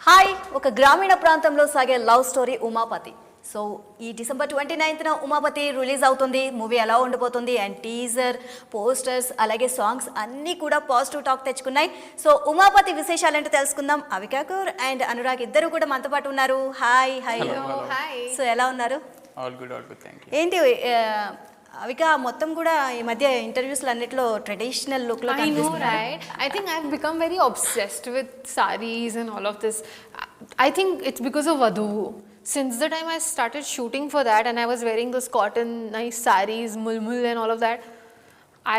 Hi ఒక గ్రామీణ ప్రాంతంలో సాగే లవ్ స్టోరీ ఉమాపతి. సో ఈ డిసెంబర్ 29న ఉమాపతి రిలీజ్ అవుతుంది. మూవీ ఎలా ఉండిపోతుంది అండ్ టీజర్, పోస్టర్స్, అలాగే సాంగ్స్ అన్నీ కూడా పాజిటివ్ టాక్ తెచ్చుకున్నాయి. సో ఉమాపతి విశేషాలు ఏంటో తెలుసుకుందాం. అవికా గోర్ అండ్ అనురాగ్ ఇద్దరు కూడా మనతో పాటు ఉన్నారు. Hi hi. సో ఎలా ఉన్నారు? ఏంటి అవిక మొత్తం కూడా ఈ మధ్య ఇంటర్వ్యూస్ అన్నిట్లో ట్రెడిషనల్ లుక్ లో కనిపిస్తున్నారు. I think I've become very obsessed with sarees and all of this. I think it's because of Vadhu. Since the time I started shooting for that and I was wearing those cotton nice sarees, mulmul and all of that,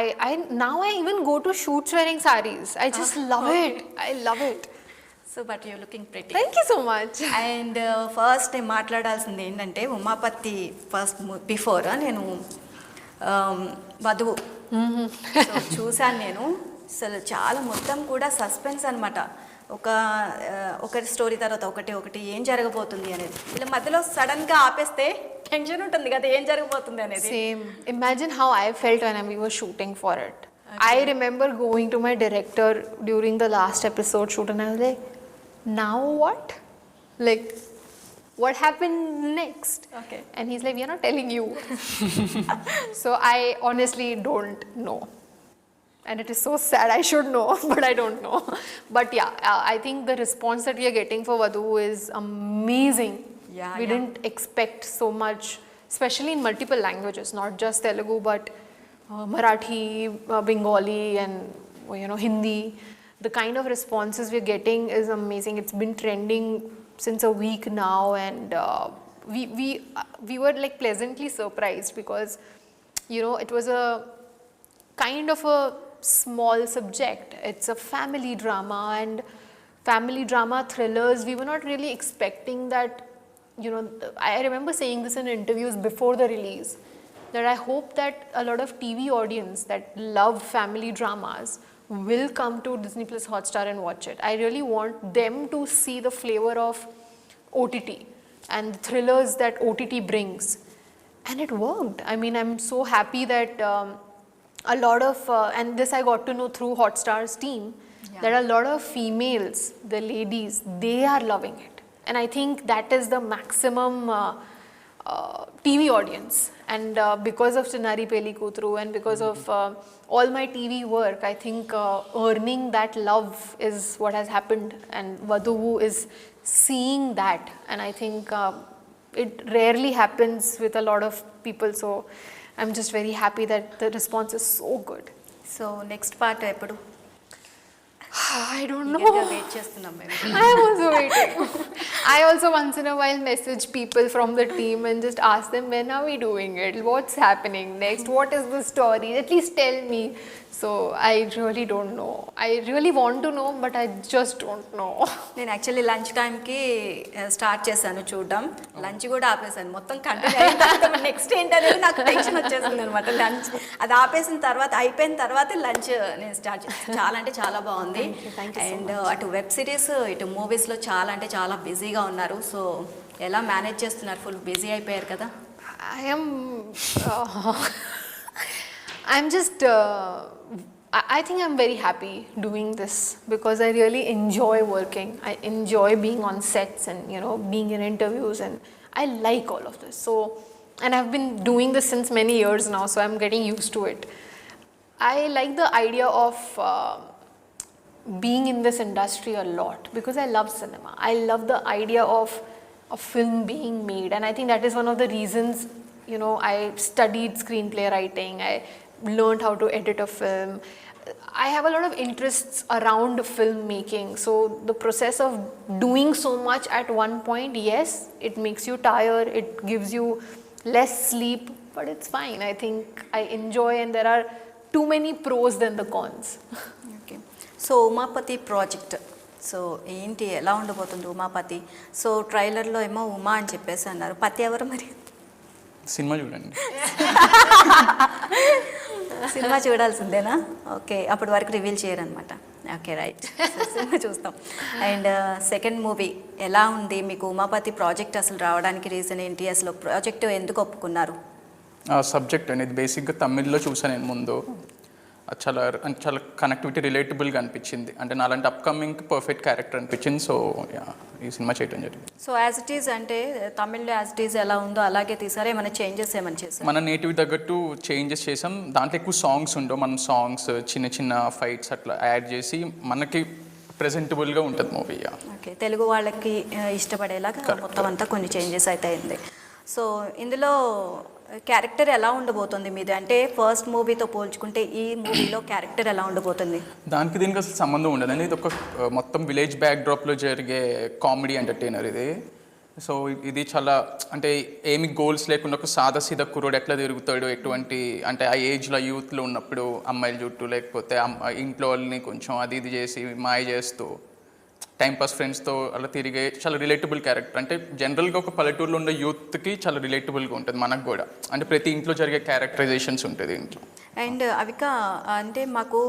I now I even go to shoots wearing sarees. I just love it. I love it. So but you looking pretty. Thank you so much. And first నేను మాట్లాడాల్సింది ఏంటంటే Umapathi first before నేను వధువు చూశాను నేను. అసలు చాలా మొత్తం కూడా సస్పెన్స్ అనమాట. ఒక స్టోరీ తర్వాత ఒకటి ఏం జరగబోతుంది అనేది. ఇలా మధ్యలో సడన్గా ఆపేస్తే టెన్షన్ ఉంటుంది కదా ఏం జరగబోతుంది అనేది. Same imagine how I felt when we were shooting for it. I remember going to my director during the last episode shoot and I was like, now what? Like, what happened next? Okay. And he's like, we are not telling you. So I honestly don't know. And it is so sad. I should know, but I don't know. But yeah, I think the response that we are getting for Vadhu is amazing. We didn't expect so much, especially in multiple languages, not just Telugu, but Marathi, Bengali, and Hindi. The kind of responses we're getting is amazing. It's been trending since a week now, and we were like pleasantly surprised because it was a kind of a small subject. It's a family drama, and family drama thrillers, we were not really expecting that. I remember saying this in interviews before the release, that I hope that a lot of TV audience that love family dramas will come to Disney Plus Hotstar and watch it. I really want them to see the flavor of OTT and the thrillers that OTT brings. And it worked. I mean, I'm so happy that a lot of, and this I got to know through Hotstar's team, that a lot of females, the ladies, they are loving it. And I think that is the maximum TV audience. And because of Chinnari Peli Kutru and because of all my TV work, I think earning that love is what has happened, and Vadhu is seeing that, and I think it rarely happens with a lot of people, so I'm just very happy that the response is so good. So next part epudu? I don't know. I am also waiting. I also once in a while message people from the team and just ask them, when are we doing it? What's happening next? What is the story? At least tell me. So I really don't know. I really want to know, but I just don't know. నేను actually lunch టైంకి start చేశాను చూడడం. Lunch కూడా ఆపేసాను. మొత్తం continue అయిన తర్వాత next ఏంటనేది నాకు టెన్షన్ వచ్చేసింది అనమాట. లంచ్ అది ఆపేసిన తర్వాత అయిపోయిన తర్వాత లంచ్ నేను స్టార్ట్ చేశాను. చాలా అంటే చాలా బాగుంది. అండ్ అటు వెబ్ సిరీస్ ఇటు మూవీస్లో చాలా అంటే చాలా బిజీగా ఉన్నారు. సో ఎలా మేనేజ్ చేస్తున్నారు? ఫుల్ బిజీ అయిపోయారు కదా. I'm just I think I'm very happy doing this because I really enjoy working. I enjoy being on sets and being in interviews, and I like all of this. So, and I've been doing this since many years now, so I'm getting used to it. I like the idea of being in this industry a lot because I love cinema. I love the idea of a film being made, and I think that is one of the reasons I studied screenplay writing. I learned how to edit a film. I have a lot of interests around filmmaking, so the process of doing so much at one point, yes, it makes you tired, it gives you less sleep, but it's fine. I think I enjoy, and there are too many pros than the cons. Okay. So Umapathi project, so ఏంటి ఎలా ఉండబోతుంది Umapathi? So ట్రైలర్లో ఏమో ఉమా అని చెప్పేసి అన్నారు. పతి ఎవరు మరి? సినిమా చూడండి. సినిమా చూడాల్సిందేనా? ఓకే, అప్పటి వరకు రివీల్ చేయరనమాట. Okay, right. సినిమా చూస్తాం. అండ్ సెకండ్ మూవీ ఎలా ఉంది మీకు? ఉమాపతి ప్రాజెక్ట్ అసలు రావడానికి రీజన్ ఏంటి? అసలు ప్రాజెక్ట్ ఎందుకు ఒప్పుకున్నారు? సబ్జెక్ట్ అనేది బేసిక్గా తమిళ్లో చూసాను నేను ముందు. అది చాలా కనెక్టివిటీ రిలేటబుల్గా అనిపించింది. అంటే నాలాంటి అప్కమింగ్కి పర్ఫెక్ట్ క్యారెక్టర్ అనిపించింది. సో ఈ సినిమా చేయడం జరిగింది. సో యాజ్ ఇట్ ఈజ్ అంటే తమిళ్లో యాజ్ ఇట్ ఈజ్ ఎలా ఉందో అలాగే తీసారా, ఏమైనా చేంజెస్ ఏమైనా చేశారు? మన నేటివ్ తగ్గట్టు చేంజెస్ చేసాం. దాంట్లో ఎక్కువ సాంగ్స్ ఉండవు. మనం సాంగ్స్ చిన్న చిన్న ఫైట్స్ అట్లా యాడ్ చేసి మనకి ప్రెజెంటబుల్గా ఉంటుంది మూవీ. ఓకే, తెలుగు వాళ్ళకి ఇష్టపడేలాగా మొత్తం అంతా కొన్ని చేంజెస్ అయితే అయింది. సో ఇందులో క్యారెక్టర్ ఎలా ఉండబోతుంది మీది? అంటే ఫస్ట్ మూవీతో పోల్చుకుంటే ఈ మూవీలో క్యారెక్టర్ ఎలా ఉండబోతుంది? దానికి దీనికి అసలు సంబంధం ఉండదండి. ఇది ఒక మొత్తం విలేజ్ బ్యాక్డ్రాప్లో జరిగే కామెడీ ఎంటర్టైనర్ ఇది. సో ఇది చాలా అంటే ఏమి గోల్స్ లేకుండా ఒక సాదాసీదా కుర్రోడు ఎట్లా తిరుగుతాడు, ఎటువంటి అంటే ఆ ఏజ్లో యూత్లో ఉన్నప్పుడు అమ్మాయిల చుట్టూ లేకపోతే ఇంట్లో వాళ్ళని కొంచెం అది ఇది చేసి మాయ చేస్తూ టైంపాస్ ఫ్రెండ్స్తో అలా తిరిగే చాలా రిలేటబుల్ క్యారెక్టర్. అంటే జనరల్గా ఒక పల్లెటూరులో ఉన్న యూత్కి చాలా రిలేటబుల్గా ఉంటుంది మనకు కూడా. అంటే ప్రతి ఇంట్లో జరిగే క్యారెక్టరైజేషన్స్ ఉంటుంది ఇంట్లో. అండ్ అవిక అంటే మాకు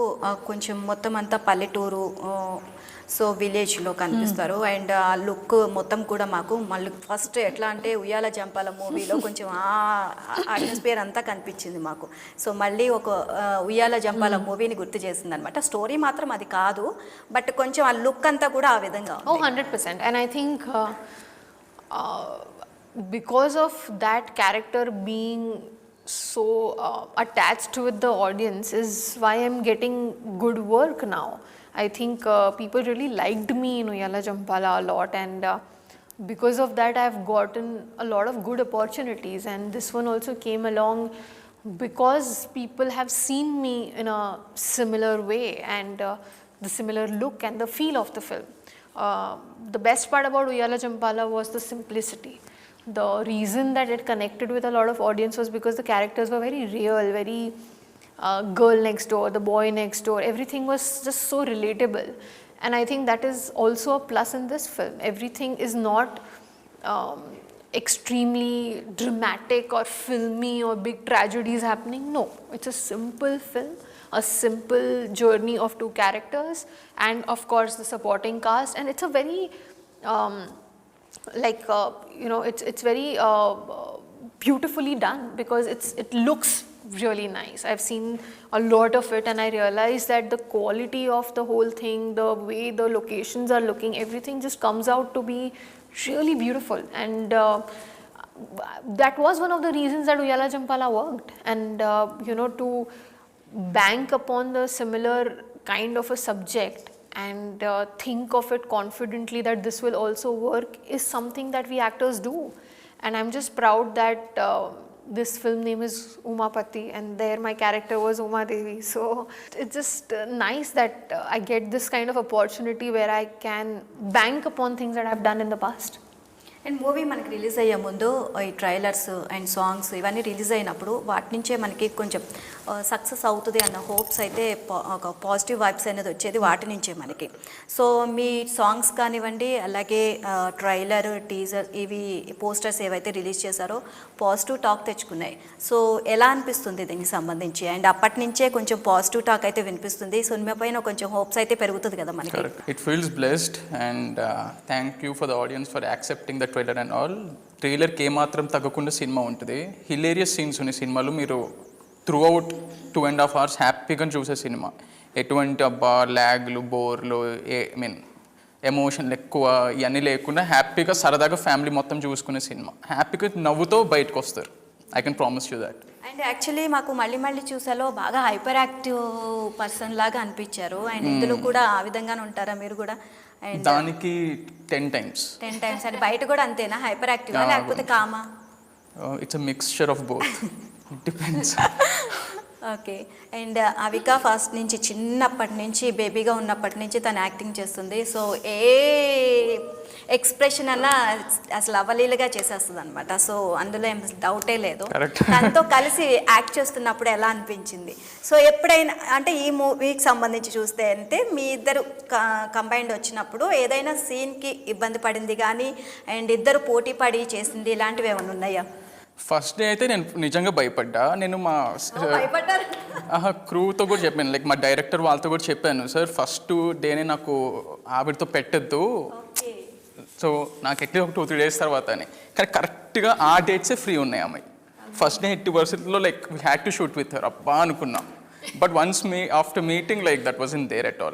కొంచెం మొత్తం అంతా పల్లెటూరు, సో విలేజ్లో కనిపిస్తారు. అండ్ ఆ లుక్ మొత్తం కూడా మాకు మళ్ళీ ఫస్ట్ ఎట్లా అంటే ఉయ్యాల జంపాల మూవీలో కొంచెం ఆ అట్మాస్ఫియర్ అంతా కనిపించింది మాకు. సో మళ్ళీ ఒక ఉయ్యాల జంపాల మూవీని గుర్తు చేసింది అనమాట. స్టోరీ మాత్రం అది కాదు, బట్ కొంచెం ఆ లుక్ అంతా కూడా ఆ విధంగా. 100%. And I think because of that character being so attached with the audience is why I'm getting good work now. I think people really liked me in Uyala Jampala a lot, and because of that I've gotten a lot of good opportunities, and this one also came along because people have seen me in a similar way and the similar look and the feel of the film. The best part about Uyala Jampala was the simplicity. The reason that it connected with a lot of audience was because the characters were very real, very girl next door, the boy next door, everything was just so relatable. And I think that is also a plus in this film. Everything is not extremely dramatic or filmy or big tragedies happening. No, it's a simple film, a simple journey of two characters, and of course the supporting cast. And it's a very it's very beautifully done because it looks really nice. I've seen a lot of it and I realized that the quality of the whole thing, the way the locations are looking, everything just comes out to be really beautiful. And that was one of the reasons that Uyala Jampala worked. And to bank upon the similar kind of a subject and think of it confidently that this will also work is something that we actors do. And I'm just proud that this film name is Umapathi and there my character was Uma Devi. So it's just nice that I get this kind of opportunity where I can bank upon things that I've done in the past. And movie మనకి release అయ్యే ముందు ఈ trailers and songs ఇవన్నీ release అయినప్పుడు వాటి నుంచే మనకి కొంచెం సక్సెస్ అవుతుంది అన్న హోప్స్ అయితే ఒక పాజిటివ్ వైబ్స్ అనేది వచ్చేది వాటి నుంచే మనకి. సో మీ సాంగ్స్ కానివ్వండి, అలాగే ట్రైలర్, టీజర్, ఇవి పోస్టర్స్ ఏవైతే రిలీజ్ చేశారో పాజిటివ్ టాక్ తెచ్చుకున్నాయి. సో ఎలా అనిపిస్తుంది దీనికి సంబంధించి? అండ్ అప్పటి నుంచే కొంచెం పాజిటివ్ టాక్ అయితే వినిపిస్తుంది. సినిమా పైన కొంచెం హోప్స్ అయితే పెరుగుతుంది కదా మనకి. It feels blessed and thank you for the audience for accepting the trailer and all. ట్రైలర్కి ఏమాత్రం తగ్గకుండా సినిమా ఉంటుంది. హిలేరియస్ సీన్స్ ఉన్నాయి సినిమాలో. మీరు త్రూ అవుట్ 2.5 hours హ్యాపీగా చూసే సినిమా. ఎటువంటి ల్యాగ్లు, బోర్లు, ఎమోషన్లు ఎక్కువ ఇవన్నీ లేకుండా హ్యాపీగా సరదాగా ఫ్యామిలీ మొత్తం చూసుకునే సినిమా. హ్యాపీగా నవ్వుతో బయటకు వస్తారు. I can promise you that. And actually మాకు మళ్ళీ చూసాలో బాగా హైపర్ యాక్టివ్ పర్సన్ లాగా అనిపించారు. అండ్ ఇందులో కూడా ఆ విధంగానే ఉంటారా మీరు కూడా? అండ్ దానికి 10 times. అంటే బయట కూడా అంతేనా, హైపర్ యాక్టివా లేకపోతే comma? It's a mixture of both. It depends. Okay. And Avika first నుంచి చిన్నప్పటి నుంచి బేబీగా ఉన్నప్పటి నుంచి తను యాక్టింగ్ చేస్తుంది. సో ఏ ఎక్స్ప్రెషన్ అన్నా అసలు అవలీలుగా చేసేస్తుంది అనమాట. సో అందులో ఏం డౌటే లేదు. తనతో కలిసి యాక్ట్ చేస్తున్నప్పుడు ఎలా అనిపించింది? సో ఎప్పుడైనా అంటే ఈ మూవీకి సంబంధించి చూస్తే అంటే మీ ఇద్దరు కంబైన్డ్ వచ్చినప్పుడు ఏదైనా సీన్కి ఇబ్బంది పడింది కానీ అండ్ ఇద్దరు పోటీ పడి చేసింది ఇలాంటివి ఏమైనా ఉన్నాయా? ఫస్ట్ డే అయితే నేను నిజంగా భయపడ్డా. నేను మా క్రూతో కూడా చెప్పాను, లైక్ మా డైరెక్టర్ వాళ్ళతో కూడా చెప్పాను, సార్ ఫస్ట్ డేనే నాకు ఆవిడతో పెట్టద్దు, సో నాకు ఎట్లా ఒక 2-3 days తర్వాత అని. కానీ కరెక్ట్గా ఆ డేట్సే ఫ్రీ ఉన్నాయి అమ్మాయి. First day 80% like we had to shoot with her. అబ్బా అనుకున్నాం. But after meeting, like, that wasn't there at all.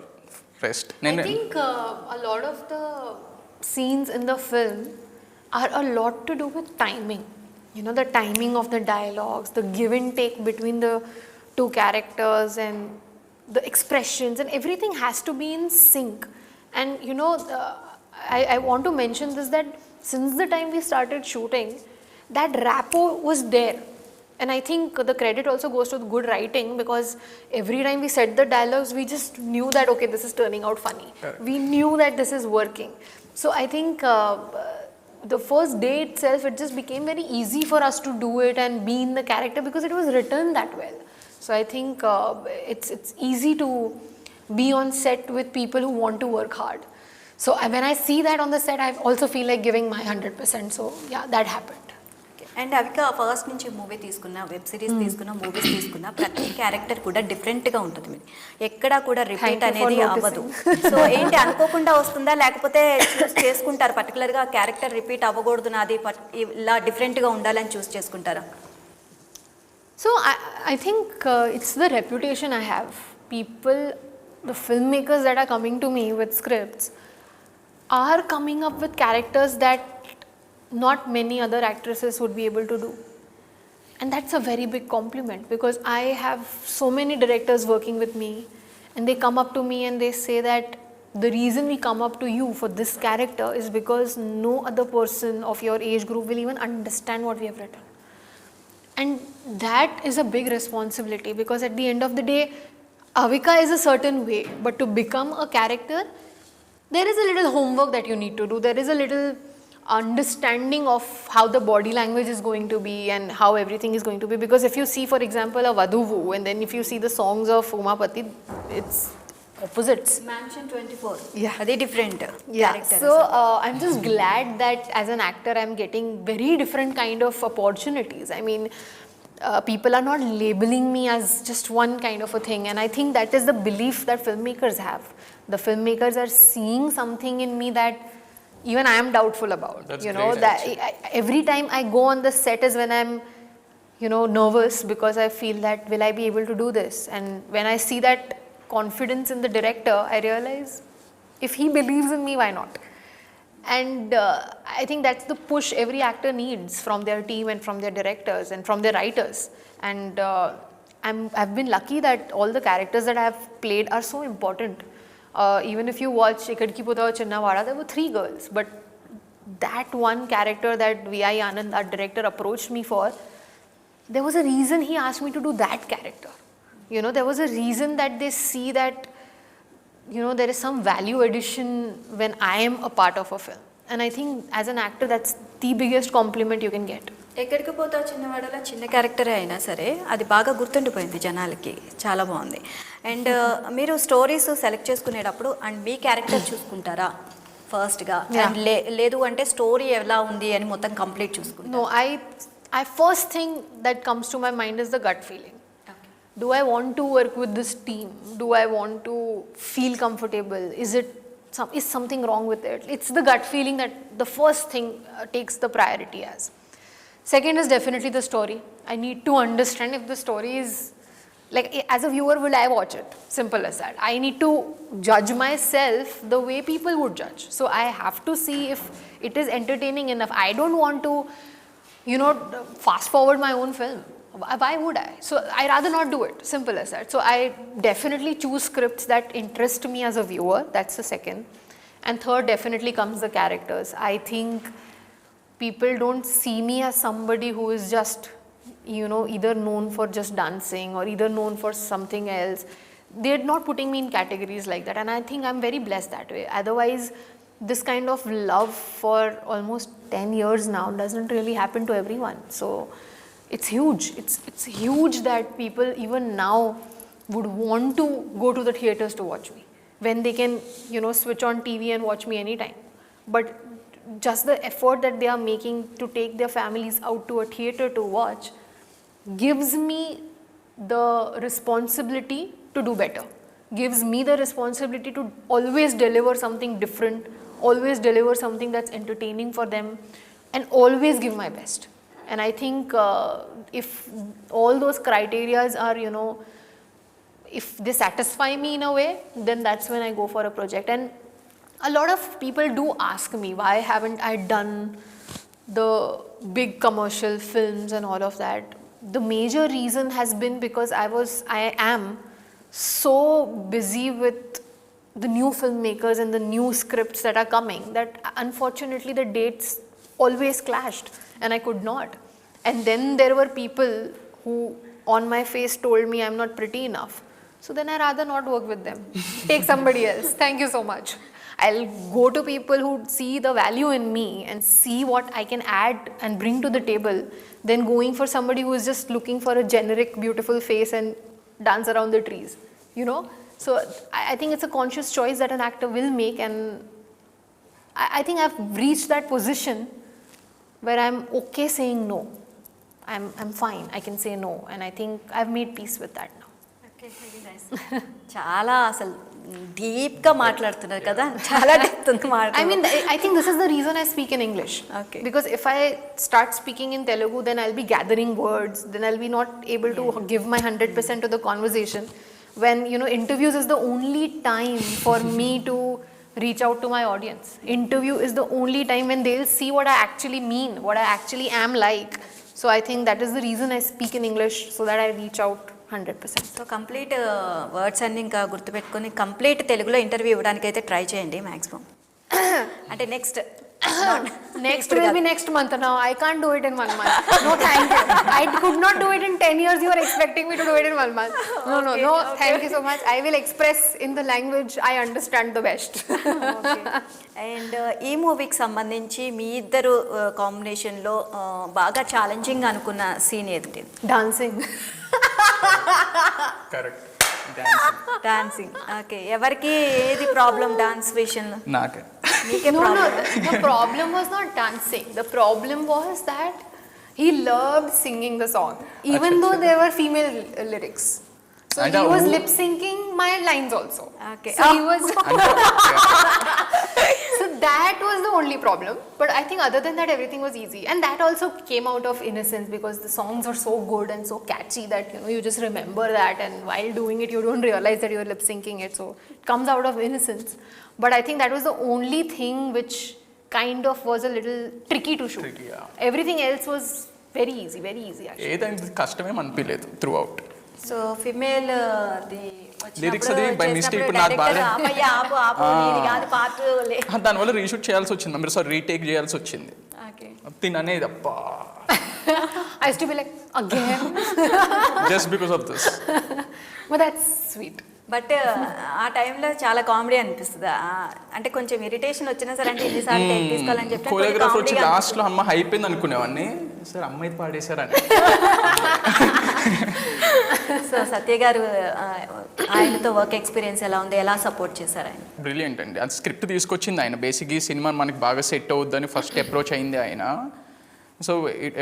Rest. I think a lot of the scenes in the film are a lot to do with timing. You know, the timing of the dialogues, the give and take between the two characters, and the expressions, and everything has to be in sync. And you know, I want to mention this, that since the time we started shooting, that rapport was there. And I think the credit also goes to the good writing, because every time we said the dialogues, we just knew that, okay, this is turning out funny. We knew that this is working. So I think the first day itself, it just became very easy for us to do it and be in the character, because it was written that well. So I think it's easy to be on set with people who want to work hard. So when I see that on the set, I also feel like giving my 100%. So yeah, that happened. And Avika first నుంచి movie తీసుకున్నా, web series తీసుకున్నా, movies తీసుకున్నా, ప్రతి character కూడా డిఫరెంట్గా ఉంటుంది. మీరు ఎక్కడా కూడా రిపీట్ అనేది అవ్వదు. సో ఏంటి, అనుకోకుండా వస్తుందా, లేకపోతే చూస్ చేసుకుంటారు పర్టికులర్గా క్యారెక్టర్ రిపీట్ అవ్వకూడదు, నాది ఇలా డిఫరెంట్గా ఉండాలని చూస్ చేసుకుంటారా? So I think it's the reputation I have. People, the filmmakers that are coming to me with scripts are coming up with characters that not many other actresses would be able to do. And that's a very big compliment, because I have so many directors working with me, and they come up to me and they say that the reason we come up to you for this character is because no other person of your age group will even understand what we have written. And that is a big responsibility, because at the end of the day, Avika is a certain way, but to become a character, there is a little homework that you need to do. There is a little understanding of how the body language is going to be and how everything is going to be. Because if you see, for example, a Vaduvu, and then if you see the songs of Umapathi, it's opposites. Mansion 24. Yeah. Are they different characters? So I'm just glad that as an actor I'm getting very different kind of opportunities. I mean, people are not labeling me as just one kind of a thing, and I think that is the belief that filmmakers have. The filmmakers are seeing something in me that even I am doubtful about. That's you know, great, that every time I go on the set is when I'm, you know, nervous, because I feel that will I be able to do this? And when I see that confidence in the director, I realize if he believes in me, why not? And I think that's the push every actor needs from their team and from their directors and from their writers. And I've been lucky that all the characters that I have played are so important. Even if you watch Ikkadiki Putava Chinnavada, there were 3 girls, but that one character that V.I. Anand, our director, approached me for, there was a reason he asked me to do that character. You know, there was a reason that they see that, you know, there is some value addition when I am a part of a film. And I think as an actor, that's the biggest compliment you can get. ఎక్కడికి పోతా చిన్నవాడలో చిన్న క్యారెక్టరే అయినా సరే అది బాగా గుర్తుండిపోయింది జనాలకి, చాలా బాగుంది. అండ్ మీరు స్టోరీస్ సెలెక్ట్ చేసుకునేటప్పుడు అండ్ మీ క్యారెక్టర్ చూసుకుంటారా ఫస్ట్గా? అండ్ లేదు అంటే స్టోరీ ఎలా ఉంది అని మొత్తం కంప్లీట్ చూసుకుంటారు? No, I first thing that comes to my mind is the gut feeling. Do I want to work with this team? Do I want to feel comfortable? Is something wrong with it? It's the gut feeling that the first thing takes the priority as. Second is definitely the story. I need to understand if the story is, like, as a viewer, will I watch it? Simple as that. I need to judge myself the way people would judge. So I have to see if it is entertaining enough. I don't want to, you know, fast forward my own film. Why would I? So I rather not do it. Simple as that. So I definitely choose scripts that interest me as a viewer. That's the second. And third definitely comes the characters. I think people don't see me as somebody who is just, you know, either known for just dancing or either known for something else. They're not putting me in categories like that, and I think I'm very blessed that way. Otherwise, this kind of love for almost 10 years now doesn't really happen to everyone. So it's huge. It's huge that people even now would want to go to the theaters to watch me, when they can, you know, switch on TV and watch me anytime. But just the effort that they are making to take their families out to a theater to watch gives me the responsibility to do better, gives me the responsibility to always deliver something different, always deliver something that's entertaining for them, and always give my best. And I think if all those criterias are, you know, if they satisfy me in a way, then that's when I go for a project. And a lot of people do ask me, why haven't I done the big commercial films and all of that? The major reason has been because I am so busy with the new filmmakers and the new scripts that are coming, that unfortunately the dates always clashed and I could not. And then there were people who on my face told me I'm not pretty enough. So then I rather not work with them. Take somebody else. Thank you so much. I'll go to people who see the value in me and see what I can add and bring to the table, than going for somebody who is just looking for a generic beautiful face and dance around the trees, you know. So I think it's a conscious choice that an actor will make, and I think I've reached that position where I'm okay saying no. I'm fine, I can say no, and I think I've made peace with that now. Okay, very nice. చాలా అసలు డీప్గా మాట్లాడుతున్నారు కదా, చాలా depth ఉంది మాట. I mean, I think this is the reason I speak in English. Okay. Because if I start speaking in Telugu, then I'll be gathering words, then I'll be not able to give my 100% to the conversation. When, you know, interviews is the only time for me to reach out to my audience. Interview is the only time when they'll see what I actually mean, what I actually am like. So I think that is the reason I speak in English, so that I reach out 100%. So complete words అన్ని ఇంకా గుర్తుపెట్టుకొని complete తెలుగులో interview ఇవ్వడానికి అయితే try చేయండి maximum. అంటే next Will be next month. Now I can't do it in 1 month. No, thank you. I could not do it in 10 years. You are expecting me to do it in 1 month. No, Okay. Thank you so much. I will express in the language I understand the best. And ఈ మూవీకి సంబంధించి మీ ఇద్దరు కాంబినేషన్లో బాగా challenging అనుకున్న scene ఏది? Dancing. Correct, dancing. Okay, ఎవరికి ఏది ప్రాబ్లం డాన్స్ విషయంలో? నాకే. మీకే No, problem? the problem was not dancing. The problem was that he loved singing the song, even Achha, though achha. there were female lyrics. So And he was who- lip syncing my lines also. Okay. So he was. So that was the only problem. But I think other than that, everything was easy. And that also came out of innocence, because the songs are so good and so catchy that, you know, you just remember that, and while doing it, you don't realize that you're lip syncing it. So it comes out of innocence. But I think that was the only thing which kind of was a little tricky to shoot. Tricky, yeah. Everything else was very easy actually. ఏదంటే కష్టమేం అనిపించలేదు through out. So female Lyrics అది by mistake ఇప్పుడు నాకు బాగా- దానివల్ల reshoot చేయాల్సి వచ్చింది, మీరు సార్ రీటేక్ చేయాల్సి వచ్చింది. తిననేది అప్ప I used to be like, again. Just because of this. But that's sweet. But ఆ టైంలో చాలా కామెడీ అనిపిస్తుంది. అంటే కొంచెం ఇరిటేషన్ వచ్చినా సరే, అంటే ఎన్నిసార్లు టేక్ తీసుకోవాలని చెప్తే కొరియోగ్రాఫర్ వచ్చి లాస్ట్ లో అమ్మ అయిపోయింది అనుకునేవాడిని, సార్ అమ్మాయి పాడేశారని. సో సత్య గారు ఆయనతో వర్క్ ఎక్స్పీరియన్స్ ఎలా ఉంది, ఎలా సపోర్ట్ చేశారు ఆయన? బ్రిలియంట్ అండి. అది స్క్రిప్ట్ తీసుకొచ్చింది ఆయన. బేసిక్ ఈ సినిమా మనకి బాగా సెట్ అవుద్దని ఫస్ట్ అప్రోచ్ అయింది ఆయన. So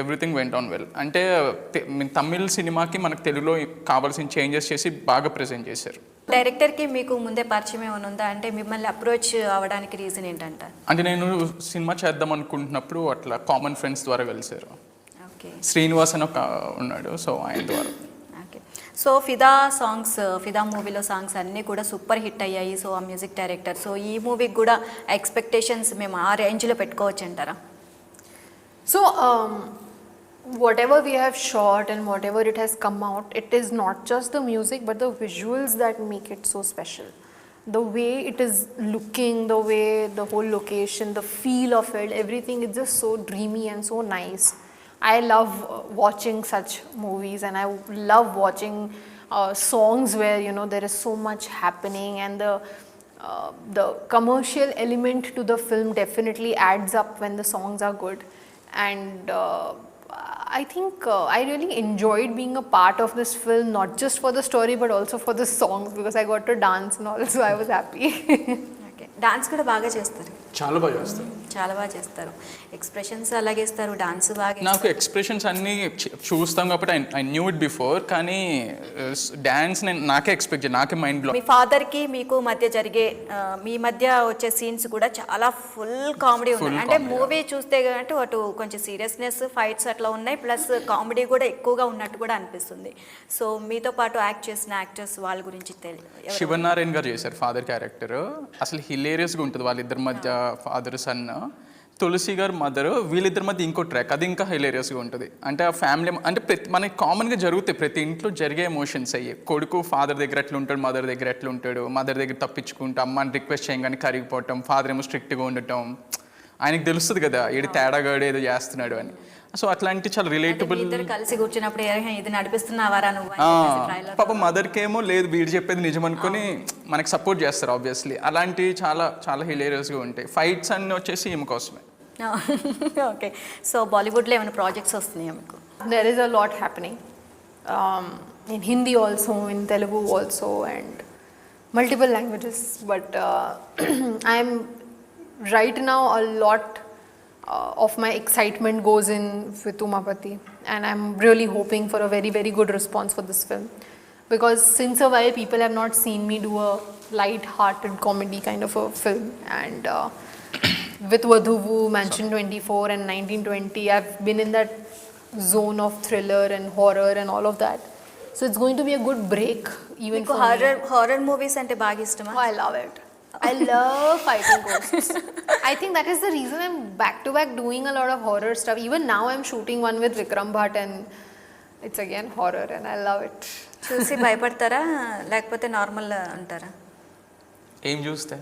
everything went on well. అంటే తమిళ్ సినిమాకి మనకు తెలుగులో కావాల్సిన చేంజెస్ చేసి బాగా ప్రజెంట్ చేశారు. డైరెక్టర్కి మీకు ముందే పరిచయం ఏమైనా ఉందా? అంటే మిమ్మల్ని అప్రోచ్ అవ్వడానికి రీజన్ ఏంటంట? అంటే నేను సినిమా చేద్దాం అనుకుంటున్నప్పుడు అట్లా కామన్ ఫ్రెండ్స్ ద్వారా కలిసారు. ఓకే, శ్రీనివాస్ అని ఒక ఉన్నాడు, సో ఆయన ద్వారా. ఓకే. సో ఫిదా మూవీలో సాంగ్స్ అన్నీ కూడా సూపర్ హిట్ అయ్యాయి. సో ఆ మ్యూజిక్ డైరెక్టర్, సో ఈ మూవీకి కూడా ఎక్స్పెక్టేషన్స్ మేము ఆ రేంజ్లో పెట్టుకోవచ్చు అంటారా? So, whatever we have shot and whatever it has come out, it is not just the music but the visuals that make it so special. The way it is looking, the way the whole location, the feel of it, everything is just so dreamy and so nice. I love watching such movies, and I love watching songs where, you know, there is so much happening, and the commercial element to the film definitely adds up when the songs are good. And I think I really enjoyed being a part of this film, not just for the story but also for the songs, because I got to dance and all, so I was happy. Okay, dance కూడా బాగా చేస్తారు. చాలా బాగా చేస్తారు. చాలా బాగా చేస్తారు, expressions అలాగే ఇస్తారు, డాన్స్ బాగా నాకు ఎక్స్ప్రెషన్స్ అన్నీ చూస్తాం కాబట్టి ఐ న్యూ ఇట్ బిఫోర్, కానీ డ్యాన్స్ నేను నాకే ఎక్స్పెక్ట్ చేయను, నాకే మైండ్ బ్లో. మీ ఫాదర్కి మీకు మధ్య జరిగే మీ మధ్య వచ్చే సీన్స్ కూడా చాలా ఫుల్ కామెడీ ఉన్నాయి. అంటే మూవీ చూస్తే అంటే అటు కొంచెం సీరియస్నెస్ ఫైట్స్ అట్లా ఉన్నాయి, ప్లస్ కామెడీ కూడా ఎక్కువగా ఉన్నట్టు కూడా అనిపిస్తుంది. సో మీతో పాటు యాక్ట్ చేసిన యాక్టర్స్ వాళ్ళ గురించి తెలియదు. శివనారాయణ గారు చేశారు ఫాదర్ క్యారెక్టర్, అసలు హిలేరియస్గా ఉంటుంది వాళ్ళిద్దరి మధ్య, ఫాదర్ సన్. తులసి గారు మదర్, వీళ్ళిద్దరి మధ్య ఇంకో ట్రాక్, అది ఇంకా హిలేరియస్గా ఉంటుంది. అంటే ఆ ఫ్యామిలీ అంటే మనకి కామన్గా జరుగుతాయి, ప్రతి ఇంట్లో జరిగే ఎమోషన్స్ అయ్యి. కొడుకు ఫాదర్ దగ్గర ఎట్లా ఉంటాడు, మదర్ దగ్గర ఎట్లా ఉంటాడు, మదర్ దగ్గర తప్పించుకుంటూ అమ్మని రిక్వెస్ట్ చేయగానే కరిగిపోవటం, ఫాదర్ ఏమో స్ట్రిక్ట్గా ఉండటం, ఆయనకి తెలుస్తుంది కదా ఏడు తేడాగాడు ఏదో చేస్తున్నాడు అని. సో అట్లాంటి చాలా రిలేటబుల్. కలిసి కూర్చున్నప్పుడు ఇది నడిపిస్తున్నావారా నువ్వు, పాప మదర్కి ఏమో లేదు వీడు చెప్పేది నిజం అనుకుని మనకి సపోర్ట్ చేస్తారు ఆబ్వియస్లీ. అలాంటివి చాలా చాలా హిలేరియస్గా ఉంటాయి. ఫైట్స్ అన్నీ వచ్చేసి ఈమె కోసమే. ఓకే, సో బాలీవుడ్లో ఏమైనా ప్రాజెక్ట్స్ వస్తున్నాయా మీకు? There is a lot happening in Hindi also, in Telugu also, and multiple languages. But I'm right now a lot of my excitement goes in with Umapathi, and I'm really hoping for a very, very good response for this film, because since a while people have not seen me do a light-hearted comedy kind of a film, and with Vadhuvu, Mansion 24 and 1920, I've been in that zone of thriller and horror and all of that. So it's going to be a good break even మీకు for me. Horror movies అంటే బాగా ఇష్టమా? Oh, I love it. I love fighting ghosts. I think that is the reason I'm back to back doing a lot of horror stuff. Even now I'm shooting one with Vikram Bhatt and it's again horror and I love it. చూసి భయపడతారా లేకపోతే normal అంటారా? ఏం చూస్తే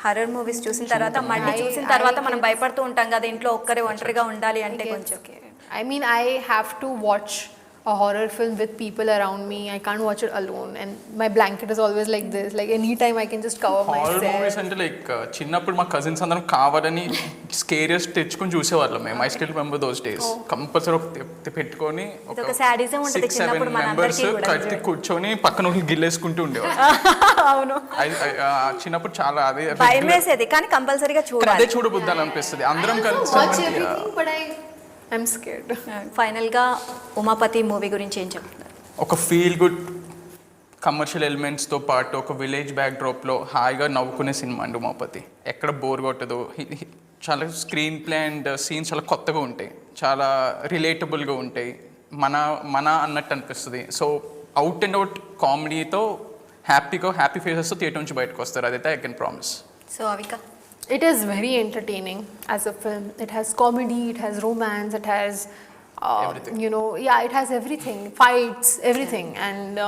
horror movies చూసిన తర్వాత మళ్ళీ చూసిన తర్వాత మనం భయపడుతూ ఉంటాం కదా, ఇంట్లో ఒక్కరే ఒంటరిగా ఉండాలి అంటే కొంచెం. I mean, I have to watch a horror film with people around me. I can't watch it alone, and my blanket is always like this. Like anytime I can just cover horror myself. Movies అంటే like చిన్నప్పుడు మా cousins అందరం కావాలని scariest తెచ్చుకొని చూసేవాళ్ళం మేము. I still remember those days. Compulsory పెట్టుకొని ఒక సాడిజం ఉంటుంది చిన్నప్పుడు మెంబర్స్ కట్టి కూర్చొని పక్కన ఒకరు గిల్లేసుకుంటూ ఉండేవాళ్ళు. అవును, చిన్నప్పుడు చాలా అదే భయం వేసేది, కానీ కంపల్సరీగా చూడాలి. అదే చూడబుద్దాలి అనిపిస్తుంది. అందరం Watch కలిసి everything, but I'm scared. ఫైనల్గా ఉమాపతి మూవీ గురించి ఏం చెప్తున్నారు? ఒక ఫీల్ గుడ్ కమర్షియల్ ఎలిమెంట్స్తో పాటు ఒక విలేజ్ బ్యాక్డ్రాప్లో హాయిగా నవ్వుకునే సినిమా అండి ఉమాపతి. ఎక్కడ బోర్ కొట్టదు. చాలా స్క్రీన్ ప్లే అండ్ సీన్స్ చాలా కొత్తగా ఉంటాయి, చాలా రిలేటబుల్గా ఉంటాయి, మన అన్నట్టు అనిపిస్తుంది. సో అవుట్ అండ్ అవుట్ కామెడీతో హ్యాపీ ఫేసెస్తో థియేటర్ నుంచి బయటకు వస్తారు, అదైతే I can promise. So Avika, It is very entertaining as a film. It has comedy, it has romance, it has everything. You know, yeah, it has everything, fights, everything. And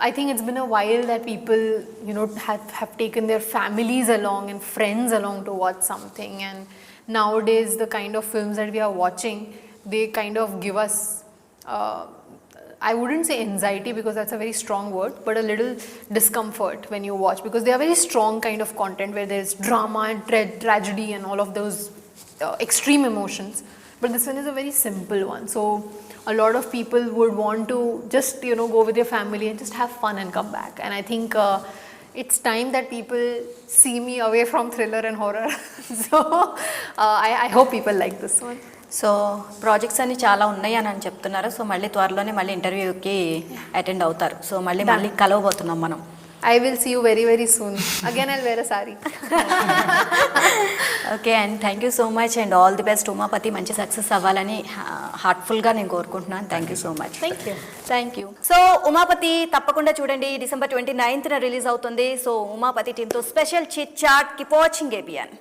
I think it's been a while that people, you know, have taken their families along and friends along to watch something. And nowadays the kind of films that we are watching, they kind of give us I wouldn't say anxiety because that's a very strong word, but a little discomfort when you watch, because they are very strong kind of content where there's drama and tragedy and all of those extreme emotions. But this one is a very simple one. So a lot of people would want to just, you know, go with your family and just have fun and come back. And I think it's time that people see me away from thriller and horror. So I hope people like this one. So projects అన్ని చాలా ఉన్నాయి అని చెప్తున్నారు. So మళ్ళీ త్వరలోనే మళ్ళీ ఇంటర్వ్యూకి attend అవుతారు. సో మళ్ళీ కలవబోతున్నాం మనం. I will see you very, very soon. Again, I'll wear a sari. Okay, and thank you so much and all the best. Umapathi మంచి సక్సెస్ అవ్వాలని హార్ట్ఫుల్గా నేను కోరుకుంటున్నాను. Thank you so much. Thank you. So Umapathi తప్పకుండా చూడండి, December 29th release అవుతుంది. So Umapathi టీంతో special chit chat. Keep watching ABN.